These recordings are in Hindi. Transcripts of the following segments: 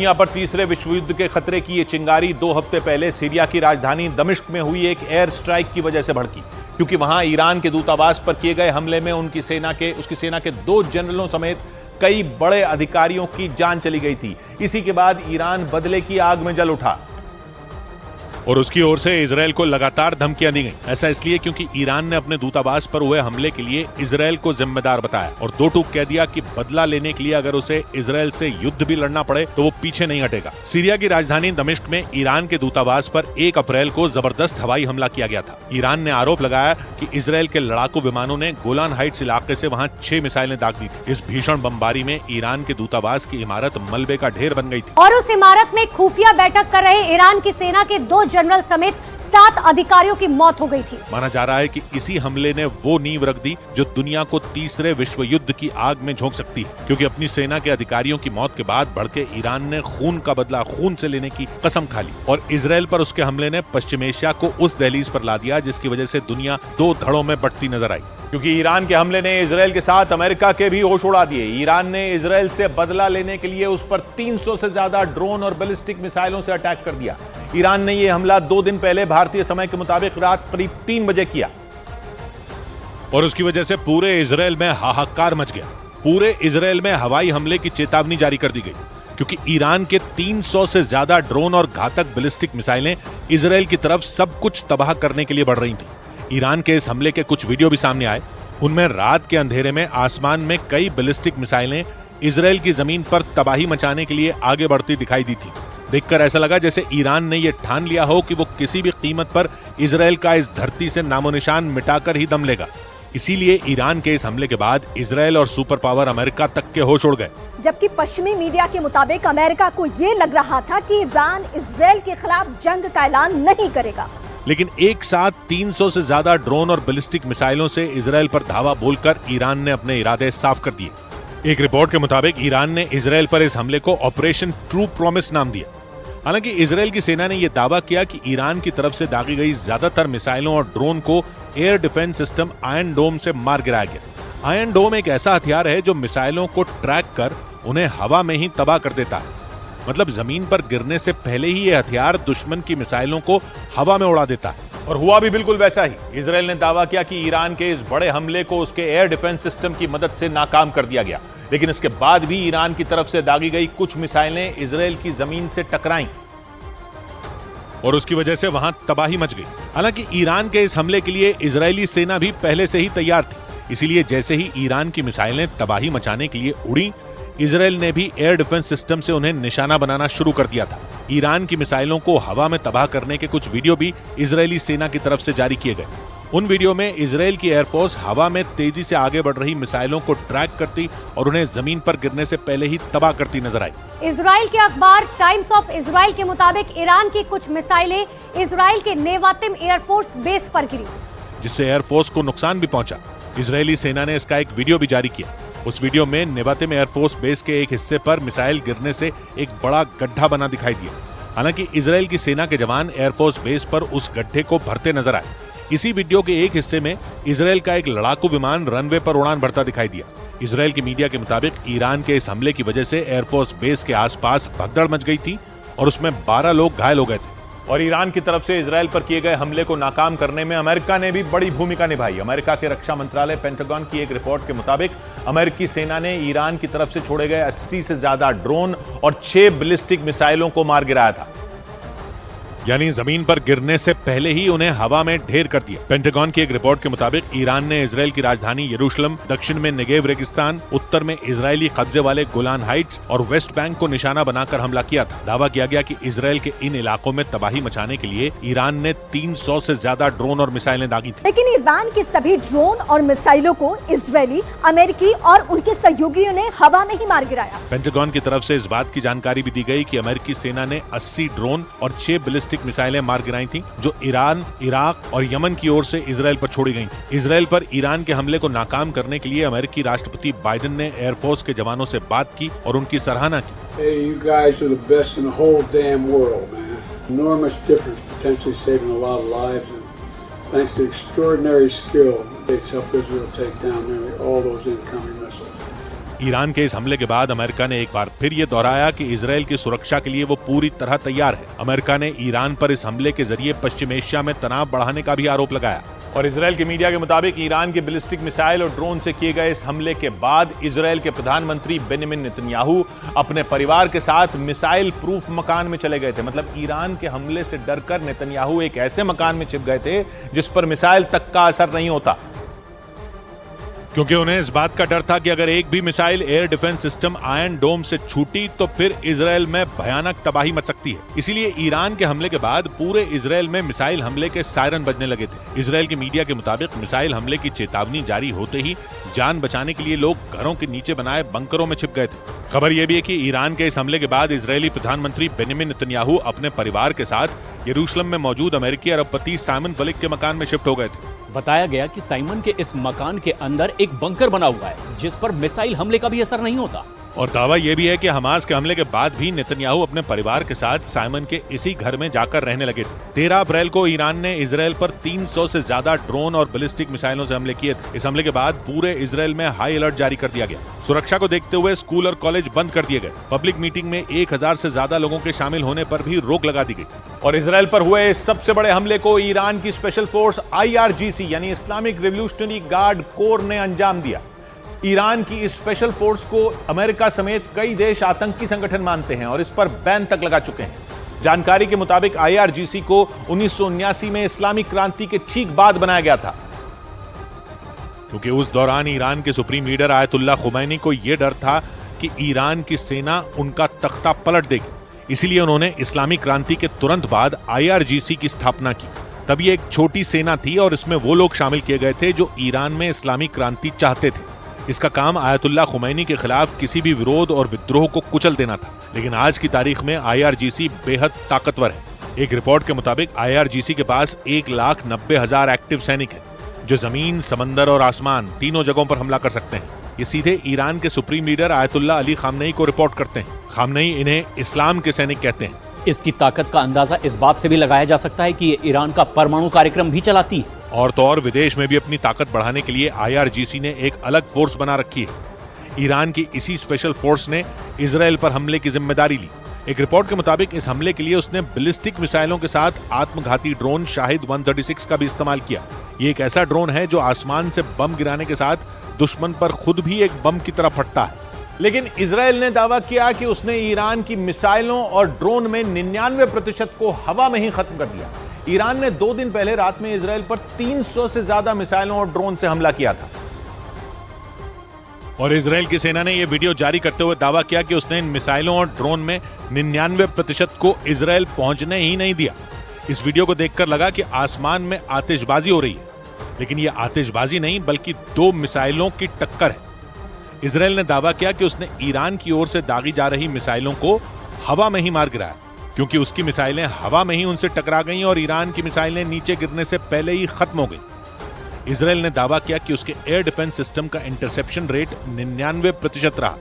दुनिया पर तीसरे विश्व युद्ध के खतरे की ये चिंगारी 2 हफ्ते पहले सीरिया की राजधानी दमिश्क में हुई एक एयर स्ट्राइक की वजह से भड़की, क्योंकि वहां ईरान के दूतावास पर किए गए हमले में उसकी सेना के 2 जनरलों समेत कई बड़े अधिकारियों की जान चली गई थी। इसी के बाद ईरान बदले की आग में जल उठा और उसकी ओर से इजरायल को लगातार धमकियां दी गई। ऐसा इसलिए क्योंकि ईरान ने अपने दूतावास पर हुए हमले के लिए इजरायल को जिम्मेदार बताया और 2 टूक कह दिया कि बदला लेने के लिए अगर उसे इजरायल से युद्ध भी लड़ना पड़े तो वो पीछे नहीं हटेगा। सीरिया की राजधानी दमिश्क में ईरान के दूतावास पर 1 अप्रैल को जबरदस्त हवाई हमला किया गया था। ईरान ने आरोप लगाया कि इजरायल के लड़ाकू विमानों ने गोलान हाइट्स इलाके से वहां 6 मिसाइलें दाग दी थी। इस भीषण बमबारी में ईरान के दूतावास की इमारत मलबे का ढेर बन गई थी और उस इमारत में खुफिया बैठक कर रहे ईरान की सेना के 2 जनरल समेत 7 अधिकारियों की मौत हो गई थी। माना जा रहा है कि इसी हमले ने वो नींव रख दी जो दुनिया को तीसरे विश्व युद्ध की आग में झोंक सकती है, क्योंकि अपनी सेना के अधिकारियों की मौत के बाद भड़के ईरान ने खून का बदला खून से लेने की कसम खा ली और इजरायल पर उसके हमले ने पश्चिम एशिया को उस दहलीज पर ला दिया जिसकी वजह से दुनिया 2 धड़ों में बंटती नजर आई। क्योंकि ईरान के हमले ने इजरायल के साथ अमेरिका के भी होश उड़ा दिए। ईरान ने इजरायल से बदला लेने के लिए उस पर 300 से ज्यादा ड्रोन और बैलिस्टिक मिसाइलों से अटैक कर दिया। ईरान ने यह हमला 2 दिन पहले भारतीय समय के मुताबिक रात करीब 3 बजे किया और उसकी वजह से पूरे इजरायल में हाहाकार मच गया। पूरे इजरायल में हवाई हमले की चेतावनी जारी कर दी गई, क्योंकि ईरान के 300 से ज्यादा ड्रोन और घातक बैलिस्टिक मिसाइलें इजरायल की तरफ सब कुछ तबाह करने के लिए बढ़ रही थी। ईरान के इस हमले के कुछ वीडियो भी सामने आए। उनमें रात के अंधेरे में आसमान में कई बैलिस्टिक मिसाइलें इजरायल की जमीन पर तबाही मचाने के लिए आगे बढ़ती दिखाई दी थी। देखकर ऐसा लगा जैसे ईरान ने यह ठान लिया हो कि वो किसी भी कीमत पर इजरायल का इस धरती से नामोनिशान मिटाकर ही दम लेगा। इसीलिए ईरान के इस हमले के बाद इजरायल और सुपर पावर अमेरिका तक के होश उड़ गए। जबकि पश्चिमी मीडिया के मुताबिक अमेरिका को ये लग रहा था कि ईरान इजरायल के खिलाफ जंग का ऐलान नहीं करेगा, लेकिन एक साथ 300 से ज्यादा ड्रोन और बैलिस्टिक मिसाइलों से इजरायल पर धावा बोलकर ईरान ने अपने इरादे साफ कर दिए। एक रिपोर्ट के मुताबिक ईरान ने इजरायल पर इस हमले को ऑपरेशन ट्रू प्रॉमिस नाम दिया। हालांकि इजरायल की सेना ने यह दावा किया कि ईरान की तरफ से दागी गई ज्यादातर मिसाइलों और ड्रोन को air defence system Iron Dome से मार गिराया गया। आयरन डोम एक ऐसा हथियार है जो मिसाइलों को ट्रैक कर उन्हें हवा में ही तबाह कर देता है। मतलब जमीन पर गिरने से पहले ही यह हथियार दुश्मन की मिसाइलों को हवा में उड़ा देता है। और हुआ भी बिल्कुल वैसा ही। इजरायल ने दावा किया कि ईरान के इस बड़े हमले को उसके एयर डिफेंस सिस्टम की मदद से नाकाम कर दिया गया, लेकिन इसके बाद भी ईरान की तरफ से दागी गई कुछ मिसाइलें इजरायल की जमीन से टकराईं और उसकी वजह से वहां तबाही मच गई। हालांकि ईरान के इस हमले के लिए इजरायली सेना भी पहले से ही तैयार थी, इसीलिए जैसे ही ईरान की मिसाइलें तबाही मचाने के लिए उड़ी, इजरायल ने भी एयर डिफेंस सिस्टम से उन्हें निशाना बनाना शुरू कर दिया था। ईरान की मिसाइलों को हवा में तबाह करने के कुछ वीडियो भी इजरायली सेना की तरफ से जारी किए गए। उन वीडियो में इजरायल की एयरफोर्स हवा में तेजी से आगे बढ़ रही मिसाइलों को ट्रैक करती और उन्हें जमीन पर गिरने से पहले ही तबाह करती नजर आई। इजरायल के अखबार टाइम्स ऑफ इजरायल के मुताबिक ईरान की कुछ मिसाइलें इजरायल के नेवातिम एयरफोर्स बेस पर गिरी, जिससे एयरफोर्स को नुकसान भी पहुंचा। इजरायली सेना ने इसका एक वीडियो भी जारी किया। उस वीडियो में नेवातिम एयरफोर्स बेस के एक हिस्से पर मिसाइल गिरने से एक बड़ा गड्ढा बना दिखाई दिया। हालांकि इजरायल की सेना के जवान एयरफोर्स बेस पर उस गड्ढे को भरते नजर आए। इसी वीडियो के एक हिस्से में इजरायल का एक लड़ाकू विमान रनवे पर उड़ान भरता दिखाई दिया। इजरायल की मीडिया के मुताबिक ईरान के इस हमले की वजह से एयरफोर्स बेस के आसपास भगदड़ मच गई थी और उसमें 12 लोग घायल हो गए थे। और ईरान की तरफ से इजरायल पर किए गए हमले को नाकाम करने में अमेरिका ने भी बड़ी भूमिका निभाई। अमेरिका के रक्षा मंत्रालय पेंटागन की एक रिपोर्ट के मुताबिक अमेरिकी सेना ने ईरान की तरफ से छोड़े गए 80 से ज्यादा ड्रोन और 6 बैलिस्टिक मिसाइलों को मार गिराया था, यानी जमीन पर गिरने से पहले ही उन्हें हवा में ढेर कर दिया। पेंटागन की एक रिपोर्ट के मुताबिक ईरान ने इजरायल की राजधानी यरूशलेम, दक्षिण में नेगेव रेगिस्तान, उत्तर में इजरायली कब्जे वाले गोलान हाइट्स और वेस्ट बैंक को निशाना बनाकर हमला किया था। दावा किया गया कि इजरायल के इन इलाकों में तबाही मचाने के लिए ईरान ने 300 से ज्यादा ड्रोन और मिसाइलें दागी थी। लेकिन ईरान की सभी ड्रोन और मिसाइलों को इजरायली, अमेरिकी और उनके सहयोगियों ने हवा में ही मार गिराया। पेंटागन की तरफ से इस बात की जानकारी भी दी गई कि अमेरिकी सेना ने 80 ड्रोन और 6 बैलिस्टिक मिसाइलें मार गिराई थी, जो ईरान, इराक और यमन की ओर से इजरायल पर छोड़ी गई थी। इजरायल पर ईरान के हमले को नाकाम करने के लिए अमेरिकी राष्ट्रपति बाइडेन ने एयरफोर्स के जवानों से बात की और उनकी सराहना की। Hey, you guys are the best in the whole damn world, man. Enormous difference, potentially saving a lot of lives, and thanks to extraordinary skill, it's helped Israel take down nearly all those incoming missiles. Iran के इस हमले के बाद अमेरिका ने एक बार फिर ये दोहराया कि इजरायल की सुरक्षा के लिए वो पूरी तरह तैयार है। अमेरिका ने ईरान पर इस हमले के जरिए पश्चिम एशिया में तनाव बढ़ाने का भी आरोप लगाया। और इजरायल के मीडिया के मुताबिक ईरान के बैलिस्टिक मिसाइल और ड्रोन से किए गए इस हमले के बाद इजरायल के प्रधानमंत्री बेंजामिन नेतन्याहू अपने परिवार के साथ मिसाइल प्रूफ मकान में चले गए थे। मतलब ईरान के हमले से डरकर नेतन्याहू एक ऐसे मकान में छिप गए थे जिस पर मिसाइल तक का असर नहीं होता, क्योंकि उन्हें इस बात का डर था कि अगर एक भी missile air defence system Iron Dome से छूटी तो फिर इजरायल में भयानक तबाही मच सकती है। इसीलिए ईरान के हमले के बाद पूरे इजरायल में मिसाइल हमले के सायरन बजने लगे थे। इजरायल की मीडिया के मुताबिक मिसाइल हमले की चेतावनी जारी होते ही जान बचाने के लिए लोग घरों के नीचे बनाए बंकरों में छिप गए थे। खबर यह भी है कि ईरान के इस हमले के बाद इजरायली प्रधानमंत्री बेंजामिन नेतन्याहू अपने परिवार के साथ यरूशलेम में मौजूद अमेरिकी अरबपति साइमन बलिक के मकान में शिफ्ट हो गए थे। बताया गया कि साइमन के इस मकान के अंदर एक बंकर बना हुआ है जिस पर मिसाइल हमले का भी असर नहीं होता। और दावा यह भी है कि हमास के हमले के बाद भी नेतन्याहू अपने परिवार के साथ साइमन के इसी घर में जाकर रहने लगे थे। 13 अप्रैल को ईरान ने इजरायल पर 300 से ज्यादा ड्रोन और बैलिस्टिक मिसाइलों से हमले किए थे। इस हमले के बाद पूरे इजरायल में हाई अलर्ट जारी कर दिया गया। सुरक्षा को देखते हुए स्कूल और कॉलेज बंद कर दिए गए। पब्लिक मीटिंग में 1000 से ज्यादा लोगों के शामिल होने पर भी रोक लगा दी गई। और इजरायल पर हुए सबसे बड़े हमले को ईरान की स्पेशल फोर्स IRGC यानी इस्लामिक रिवॉल्यूशनरी गार्ड कोर ने अंजाम दिया। ईरान की इस स्पेशल फोर्स को अमेरिका समेत कई देश आतंकी संगठन मानते हैं और इस पर बैन तक लगा चुके हैं। जानकारी के मुताबिक IRGC को 1979 में इस्लामिक क्रांति के ठीक बाद बनाया गया था, क्योंकि उस दौरान ईरान के सुप्रीम लीडर आयतुल्लाह खुमैनी को यह डर था कि ईरान की सेना उनका तख्ता पलट देगी। इसीलिए उन्होंने इस्लामिक क्रांति के तुरंत बाद IRGC की स्थापना की। तब ये एक छोटी सेना थी और इसमें वो लोग शामिल किए गए थे जो ईरान में इस्लामिक क्रांति चाहते थे। इसका काम आयतुल्लाह खुमैनी के खिलाफ किसी भी विरोध और विद्रोह को कुचल देना था। लेकिन आज की तारीख में IRGC बेहद ताकतवर है। एक रिपोर्ट के मुताबिक IRGC के पास 1,90,000 एक्टिव सैनिक हैं जो जमीन, समंदर और आसमान तीनों जगहों पर हमला कर सकते हैं। ये सीधे ईरान के supreme leader Ayatollah Ali Khamenei को रिपोर्ट करते हैं। खामनेई इन्हें इस्लाम के सैनिक कहते हैं। इसकी ताकत का अंदाजा इस बात से भी लगाया जा सकता है कि ये ईरान का परमाणु कार्यक्रम भी चलाती है। और तो और विदेश में भी अपनी ताकत बढ़ाने के लिए IRGC ने एक अलग फोर्स बना रखी है। ईरान की इसी स्पेशल फोर्स ने इजरायल पर हमले की जिम्मेदारी ली। एक रिपोर्ट के मुताबिक इस हमले के लिए उसने बैलिस्टिक मिसाइलों के साथ आत्मघाती ड्रोन शाहिद 136 का भी इस्तेमाल किया। ये एक ऐसा ड्रोन है जो आसमान से बम गिराने के साथ दुश्मन पर खुद भी एक बम की तरह फटता है। लेकिन इजरायल ने दावा किया कि उसने ईरान की मिसाइलों और ड्रोन में 99% को हवा में ही खत्म कर दिया। ईरान ने 2 दिन पहले रात में इजरायल पर 300 से ज्यादा मिसाइलों और ड्रोन से हमला किया था। और इजरायल की सेना ने यह वीडियो जारी करते हुए दावा किया कि उसने इन मिसाइलों और ड्रोन में 99% को इजरायल पहुंचने ही नहीं दिया। इस वीडियो को देखकर लगा कि आसमान में आतिशबाजी हो रही है, लेकिन यह आतिशबाजी नहीं बल्कि 2 मिसाइलों की टक्कर है। इजरायल ने दावा किया कि उसने ईरान की ओर से दागी जा रही मिसाइलों को हवा में ही मार गिराया, क्योंकि उसकी मिसाइलें हवा में ही उनसे टकरा गईं और ईरान की मिसाइलें नीचे गिरने से पहले ही खत्म हो गईं। इजरायल ने दावा किया कि उसके एयर डिफेंस सिस्टम का इंटरसेप्शन रेट 99% रहा।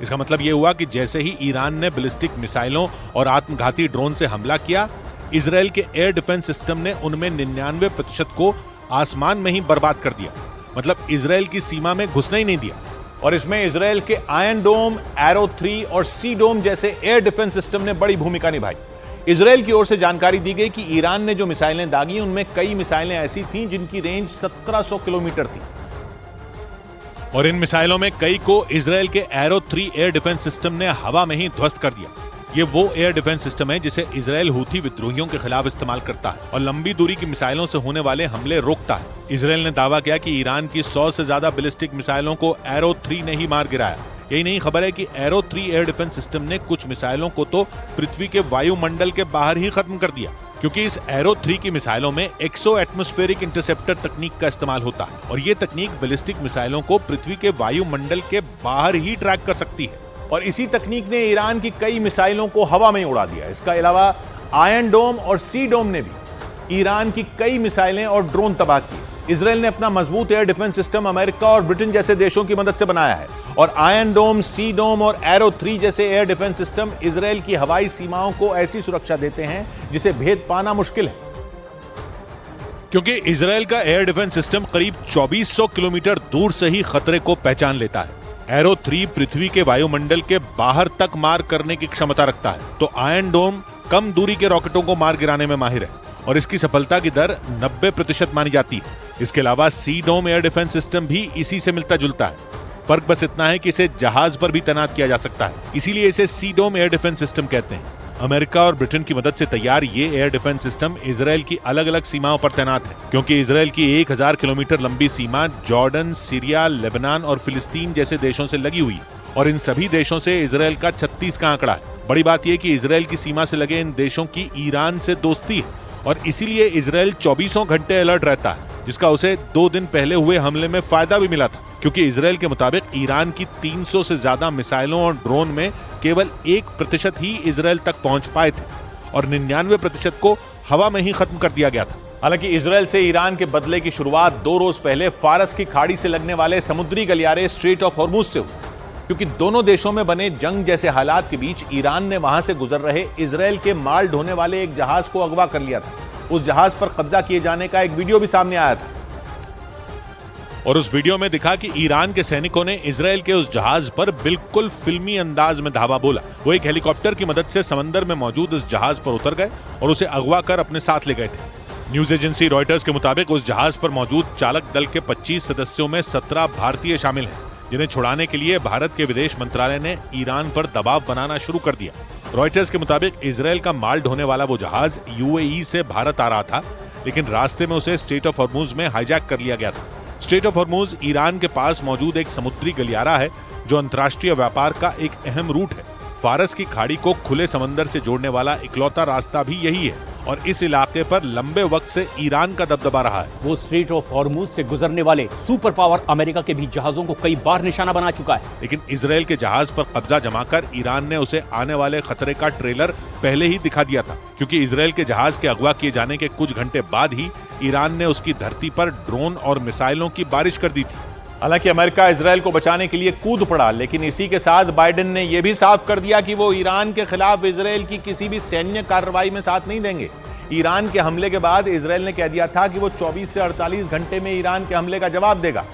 इसका मतलब यह हुआ कि जैसे ही ईरान ने बैलिस्टिक मिसाइलों और आत्मघाती ड्रोन से हमला किया, इजरायल के एयर डिफेंस सिस्टम ने उनमें 99% को आसमान में ही बर्बाद कर दिया। मतलब इजरायल की सीमा में घुसने ही नहीं दिया। और इसमें इजरायल के आयरन डोम, एरो 3 और सी डोम जैसे एयर डिफेंस सिस्टम ने बड़ी भूमिका निभाई। इजरायल की ओर से जानकारी दी गई कि ईरान ने जो मिसाइलें दागी उनमें कई मिसाइलें ऐसी थीं जिनकी रेंज 1700 किलोमीटर थी। और इन मिसाइलों में कई को इजरायल के एरो 3 एयर डिफेंस सिस्टम ने हवा में ही ध्वस्त कर दिया। ये वो एयर डिफेंस सिस्टम है जिसे इजरायल हूथी विद्रोहियों के खिलाफ इस्तेमाल करता है और लंबी दूरी की मिसाइलों से होने वाले हमले रोकता है। इजरायल ने दावा किया कि ईरान की 100 से ज्यादा बैलिस्टिक मिसाइलों को एरो 3 ने ही मार गिराया। यही नहीं, खबर है कि एरो 3 एयर डिफेंस सिस्टम ने कुछ मिसाइलों को तो पृथ्वी के वायुमंडल के बाहर ही खत्म कर दिया, क्योंकि इस एरो 3 की मिसाइलों में एक्सो एटमॉस्फेरिक इंटरसेप्टर तकनीक का इस्तेमाल होता है और ये तकनीक बैलिस्टिक मिसाइलों को पृथ्वी के वायुमंडल के बाहर ही ट्रैक कर सकती है। और इसी तकनीक ने ईरान की कई मिसाइलों को हवा में उड़ा दिया। इसके अलावा आयरन डोम और सी डोम ने भी ईरान की कई मिसाइलें और ड्रोन तबाह किए। इजरायल ने अपना मजबूत एयर डिफेंस सिस्टम अमेरिका और ब्रिटेन जैसे देशों की मदद से बनाया है और आयरन डोम, सी डोम और एरो 3 जैसे एयर डिफेंस सिस्टम इजरायल की हवाई सीमाओं को ऐसी सुरक्षा देते हैं जिसे भेद पाना मुश्किल है, क्योंकि इजरायल का एयर डिफेंस सिस्टम करीब 2400 किलोमीटर दूर से ही खतरे को पहचान लेता है। एरो 3 पृथ्वी के वायुमंडल के बाहर तक मार करने की क्षमता रखता है, तो आयरन डोम कम दूरी के रॉकेटों को मार गिराने में माहिर है और इसकी सफलता की दर 90% मानी जाती है। इसके अलावा सी डोम एयर डिफेंस सिस्टम भी इसी से मिलता जुलता है। फर्क बस इतना है कि इसे जहाज पर भी तैनात किया जा सकता है, इसीलिए इसे सी डोम एयर डिफेंस सिस्टम कहते हैं। अमेरिका और ब्रिटेन की मदद से तैयार ये एयर डिफेंस सिस्टम इजराइल की अलग अलग सीमाओं पर तैनात है, क्योंकि इजराइल की 1000 किलोमीटर लंबी सीमा जॉर्डन, सीरिया, लेबनान और फिलिस्तीन जैसे देशों से लगी हुई है और इन सभी देशों से इजराइल का 36 का आंकड़ा है। बड़ी बात यह कि इजराइल की सीमा से लगे इन देशों की ईरान से दोस्ती है और इसीलिए इजराइल 24 घंटे अलर्ट रहता है, जिसका उसे 2 दिन पहले हुए हमले में फायदा भी मिला था, क्योंकि इजराइल के मुताबिक ईरान की 300 से ज्यादा मिसाइलों और ड्रोन में केवल 1% ही इजराइल तक पहुंच पाए थे और 99% को हवा में ही खत्म कर दिया गया था। हालांकि इजराइल से ईरान के बदले की शुरुआत 2 रोज पहले फारस की खाड़ी से लगने वाले समुद्री गलियारे स्ट्रेट ऑफ हॉर्मुज से हुई, क्योंकि दोनों देशों में बने जंग जैसे हालात के बीच ईरान ने वहां से गुजर रहे इजराइल के माल ढोने वाले एक जहाज को अगवा कर लिया था। उस जहाज पर कब्जा किए जाने का एक वीडियो भी सामने आया था और उस वीडियो में दिखा कि ईरान के सैनिकों ने इजराइल के उस जहाज पर बिल्कुल फिल्मी अंदाज में धावा बोला। वो एक हेलीकॉप्टर की मदद से समंदर में मौजूद इस जहाज पर उतर गए और उसे अगवा कर अपने साथ ले गए थे। न्यूज एजेंसी रॉयटर्स के मुताबिक उस जहाज पर मौजूद चालक दल के 25 सदस्यों में 17 भारतीय शामिल हैं, जिन्हें छुड़ाने के लिए भारत के विदेश मंत्रालय ने ईरान पर दबाव बनाना शुरू कर दिया। रॉयटर्स के मुताबिक इजराइल का माल ढोने वाला वो जहाज यूएई से भारत आ रहा था, लेकिन रास्ते में उसे स्ट्रेट ऑफ हॉर्मुज में हाईजैक कर लिया गया था। स्ट्रेट ऑफ हॉर्मुज ईरान के पास मौजूद एक समुद्री गलियारा है जो अंतर्राष्ट्रीय व्यापार का एक अहम रूट है। फारस की खाड़ी को खुले समंदर से जोड़ने वाला इकलौता रास्ता भी यही है और इस इलाके पर लंबे वक्त से ईरान का दबदबा रहा है। वो स्ट्रेट ऑफ हॉर्मुज से गुजरने वाले सुपर पावर अमेरिका के भी जहाजों को कई बार निशाना बना चुका है, लेकिन इजराइल के जहाज पर कब्जा जमाकर ईरान ने उसे आने वाले खतरे का ट्रेलर पहले ही दिखा दिया था, क्योंकि इजराइल के जहाज के अगवा किए जाने के कुछ घंटे बाद ही ईरान ने उसकी धरती पर ड्रोन और मिसाइलों की बारिश कर दी थी। हालांकि अमेरिका इजराइल को बचाने के लिए कूद पड़ा, लेकिन इसी के साथ बाइडेन ने यह भी साफ कर दिया कि वो ईरान के खिलाफ इजराइल की किसी भी सैन्य कार्रवाई में साथ नहीं देंगे। ईरान के हमले के बाद इजराइल ने कह दिया था कि वो 24 से 48 घंटे में ईरान के हमले का जवाब देगा,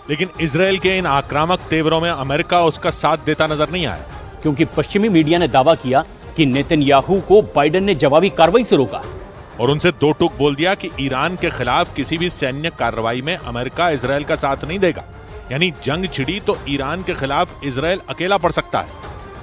लेकिन इजराइल के इन आक्रामक तेवरों में अमेरिका उसका साथ देता नजर नहीं आया, क्योंकि पश्चिमी मीडिया ने दावा किया कि नेतन्याहू को बाइडेन ने जवाबी कार्रवाई से रोका और उनसे दो टूक बोल दिया कि ईरान के खिलाफ किसी भी सैन्य कार्रवाई में अमेरिका इजराइल का साथ नहीं देगा। यानी जंग छिड़ी तो ईरान के खिलाफ इजराइल अकेला पड़ सकता है,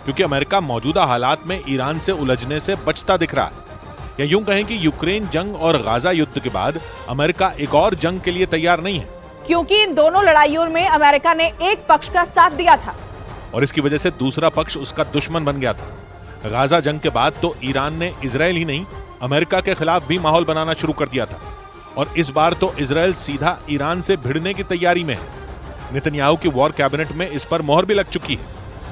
क्योंकि अमेरिका मौजूदा हालात में ईरान से उलझने से बचता दिख रहा है। या यूं कहें कि यूक्रेन जंग और गाजा युद्ध के बाद अमेरिका एक और जंग के लिए तैयार नहीं है, क्योंकि इन दोनों लड़ाइयों में अमेरिका ने एक पक्ष का साथ दिया था और इसकी वजह से दूसरा पक्ष उसका दुश्मन बन गया था। गाजा जंग के बाद तो ईरान ने इजराइल ही नहीं अमेरिका के खिलाफ भी माहौल बनाना शुरू कर दिया था और इस बार तो इजराइल सीधा ईरान से भिड़ने की तैयारी में है। नेतन्याहू की वॉर कैबिनेट में इस पर मोहर भी लग चुकी है,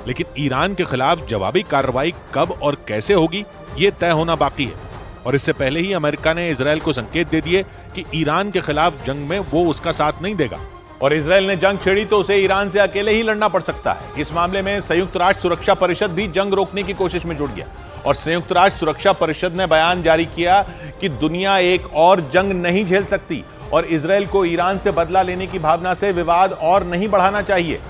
लेकिन ईरान के खिलाफ जवाबी कार्रवाई कब और कैसे होगी ये तय होना बाकी है। और इससे पहले ही अमेरिका ने इजराइल को संकेत दे दिए कि ईरान के खिलाफ जंग में वो उसका साथ नहीं देगा और इजराइल ने जंग छेड़ी तो उसे ईरान से अकेले ही लड़ना पड़ सकता है। इस मामले में संयुक्त राष्ट्र सुरक्षा परिषद भी जंग रोकने की कोशिश में जुट गया और संयुक्त राष्ट्र सुरक्षा परिषद ने बयान जारी किया कि दुनिया एक और जंग नहीं झेल सकती और इजराइल को ईरान से बदला लेने की भावना से विवाद और नहीं बढ़ाना चाहिए।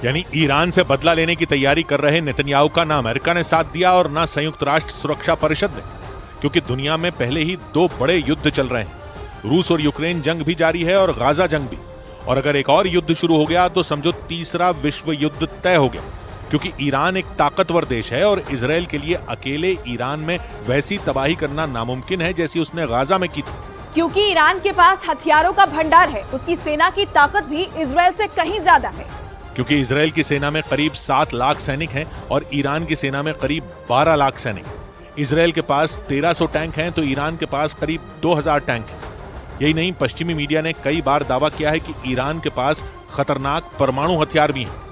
यानी ईरान से बदला लेने की तैयारी कर रहे नेतन्याहू का ना अमेरिका ने साथ दिया और ना संयुक्त राष्ट्र सुरक्षा परिषद ने, क्योंकि दुनिया में पहले ही 2 बड़े युद्ध चल रहे हैं। रूस और यूक्रेन जंग भी जारी है और गाजा जंग भी, और अगर एक और युद्ध शुरू हो गया तो समझो तीसरा विश्व युद्ध तय हो गया, क्योंकि ईरान एक ताकतवर देश है और इजराइल के लिए अकेले ईरान में वैसी तबाही करना नामुमकिन है जैसी उसने गाजा में की थी। क्योंकि ईरान के पास हथियारों का भंडार है, उसकी सेना की ताकत भी इजराइल से कहीं ज्यादा है। क्योंकि इजराइल की सेना में करीब 7 लाख सैनिक हैं और ईरान की सेना में करीब 12 लाख सैनिक। इजराइल के पास 1300 टैंक हैं तो ईरान के पास करीब 2000 टैंक हैं। यही नहीं, पश्चिमी मीडिया ने कई बार दावा किया है कि ईरान के पास खतरनाक परमाणु हथियार भी हैं।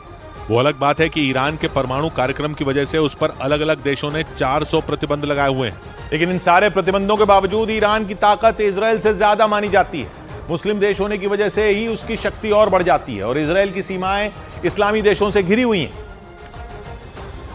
वो अलग बात है कि ईरान के परमाणु कार्यक्रम की वजह से उस पर अलग अलग देशों ने 400 प्रतिबंध लगाए हुए हैं, लेकिन इन सारे प्रतिबंधों के बावजूद ईरान की ताकत इजराइल से ज्यादा मानी जाती है। मुस्लिम देश होने की वजह से ही उसकी शक्ति और बढ़ जाती है और इजराइल की सीमाएं इस्लामी देशों से घिरी हुई हैं।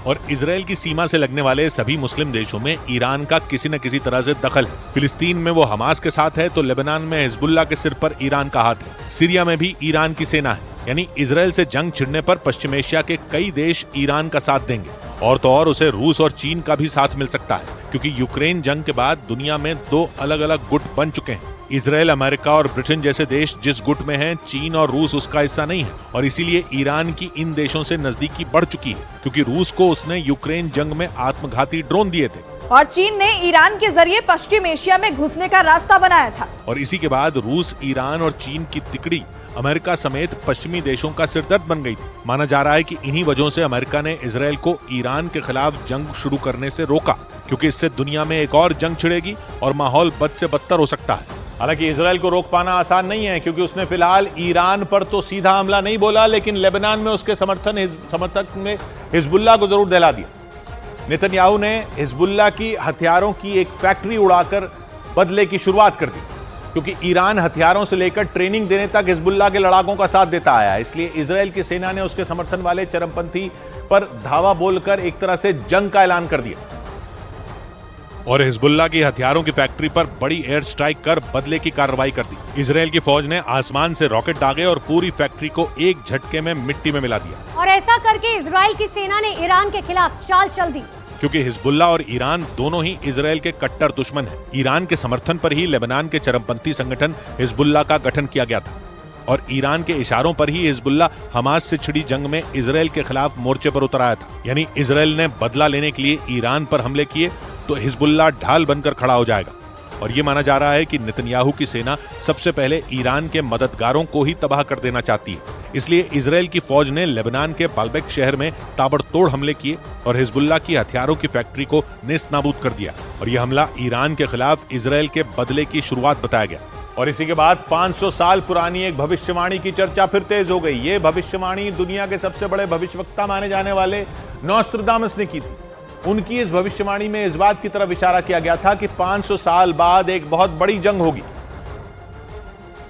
और इजराइल की सीमा से लगने वाले सभी मुस्लिम देशों में ईरान का किसी न किसी तरह से दखल है। फिलिस्तीन में वो हमास के साथ है तो लेबनान में हिजबुल्लाह के सिर पर ईरान का हाथ है। सीरिया में भी ईरान की सेना है। यानी इजराइल से जंग छिड़ने पर पश्चिम एशिया के कई देश ईरान का साथ देंगे और तो और उसे रूस और चीन का भी साथ मिल सकता है, क्योंकि यूक्रेन जंग के बाद दुनिया में 2 अलग-अलग गुट बन चुके हैं। इजराइल, अमेरिका और ब्रिटेन जैसे देश जिस गुट में हैं, चीन और रूस उसका हिस्सा नहीं है और इसीलिए ईरान की इन देशों से नजदीकी बढ़ चुकी है, क्योंकि रूस को उसने यूक्रेन जंग में आत्मघाती ड्रोन दिए थे और चीन ने ईरान के जरिए पश्चिम एशिया में घुसने का रास्ता बनाया था। और इसी के बाद रूस, ईरान और चीन की तिकड़ी अमेरिका समेत पश्चिमी देशों का सिरदर्द बन गई थी। माना जा रहा है कि इन्हीं वजहों से अमेरिका ने इजराइल को ईरान के खिलाफ जंग शुरू करने से रोका, क्योंकि इससे दुनिया में एक और जंग छिड़ेगी और माहौल बद से बदतर हो सकता है। हालांकि इजराइल को रोक पाना आसान नहीं है, क्योंकि उसने फिलहाल ईरान पर तो सीधा हमला नहीं बोला, लेकिन लेबनान में उसके समर्थक में हिजबुल्लाह को जरूर दहला दिया। नेतन्याहू ने हिजबुल्लाह की हथियारों की एक फैक्ट्री उड़ाकर बदले की शुरुआत कर दी, क्योंकि ईरान हथियारों से लेकर ट्रेनिंग देने तक हिजबुल्लाह के लड़ाकों का साथ देता आया है। इसलिए इजराइल की सेना ने उसके समर्थन वाले चरमपंथी पर धावा बोलकर एक तरह से जंग का ऐलान कर दिया और हिजबुल्लाह की हथियारों की फैक्ट्री पर बड़ी एयर स्ट्राइक कर बदले की कार्रवाई कर दी। इजराइल की फौज ने आसमान से रॉकेट दागे और पूरी फैक्ट्री को एक झटके में मिट्टी में मिला दिया। और ऐसा करके इजराइल की सेना ने ईरान के खिलाफ चाल चल दी, क्योंकि हिजबुल्लाह और ईरान दोनों ही इजराइल के कट्टर दुश्मन हैं। ईरान के समर्थन पर ही लेबनान के चरमपंथी संगठन हिजबुल्लाह का गठन किया गया था और ईरान के इशारों पर ही हिजबुल्लाह हमास से छिड़ी जंग में इजराइल के खिलाफ मोर्चे पर उतर आया था। यानी इजराइल ने बदला लेने के लिए ईरान पर हमले किए तो हिजबुल्लाह ढाल बनकर खड़ा हो जाएगा। और ये माना जा रहा है कि नेतन्याहू की सेना सबसे पहले ईरान के मददगारों को ही तबाह कर देना चाहती है। इसलिए इजराइल की फौज ने लेबनान के बाल्बेक शहर में ताबड़तोड़ हमले किए और हिजबुल्लाह की हथियारों की फैक्ट्री को नेस्तनाबूद कर दिया और यह हमला ईरान के खिलाफ इजराइल के बदले की शुरुआत बताया गया। और इसी के बाद 500 साल पुरानी एक भविष्यवाणी की चर्चा फिर तेज हो गई। ये भविष्यवाणी दुनिया के सबसे बड़े भविष्यवक्ता माने जाने वाले नॉस्ट्राडामस ने की थी। उनकी इस भविष्यवाणी में इस बात की तरफ इशारा किया गया था कि 500 साल बाद एक बहुत बड़ी जंग होगी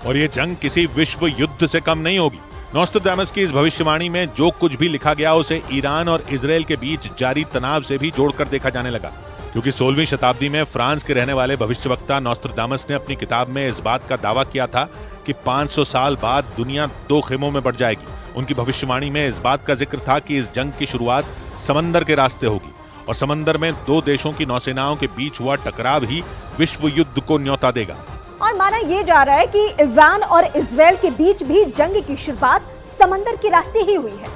और ये जंग किसी विश्व युद्ध से कम नहीं होगी। नॉस्ट्राडामस की इस भविष्यवाणी में जो कुछ भी लिखा गया उसे ईरान और इजराइल के बीच जारी तनाव से भी जोड़कर देखा जाने लगा, क्योंकि 16वीं शताब्दी में फ्रांस के रहने वाले भविष्यवक्ता नॉस्ट्राडामस ने अपनी किताब में इस बात का दावा किया था कि 500 साल बाद दुनिया 2 खेमों में बढ़ जाएगी। उनकी भविष्यवाणी में इस बात का जिक्र था कि इस जंग की शुरुआत समंदर के रास्ते होगी और समंदर में 2 देशों की नौसेनाओं के बीच हुआ टकराव ही विश्व युद्ध को न्योता देगा। और माना ये जा रहा है कि ईरान और इजराइल के बीच भी जंग की शुरुआत समंदर के रास्ते ही हुई है,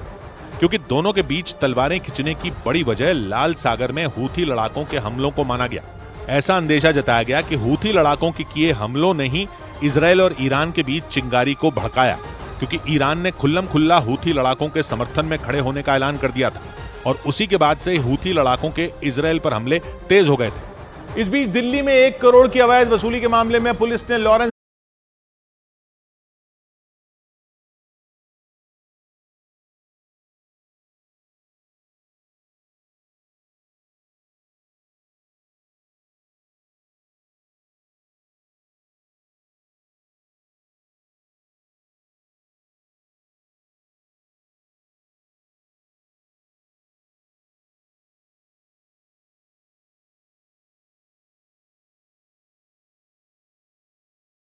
क्योंकि दोनों के बीच तलवारें खिंचने की बड़ी वजह लाल सागर में हूथी लड़ाकों के हमलों को माना गया। ऐसा अंदेशा जताया गया कि हूथी लड़ाकों के किए हमलों ने ही इजराइल और ईरान के बीच चिंगारी को भड़काया, क्योंकि ईरान ने खुल्लम खुल्ला हूथी लड़ाकों के समर्थन में खड़े होने का ऐलान कर दिया था और उसी के बाद से हूथी लड़ाकों के इजराइल पर हमले तेज हो गए थे। इस बीच दिल्ली में 1 करोड़ की अवैध वसूली के मामले में पुलिस ने लॉरेंस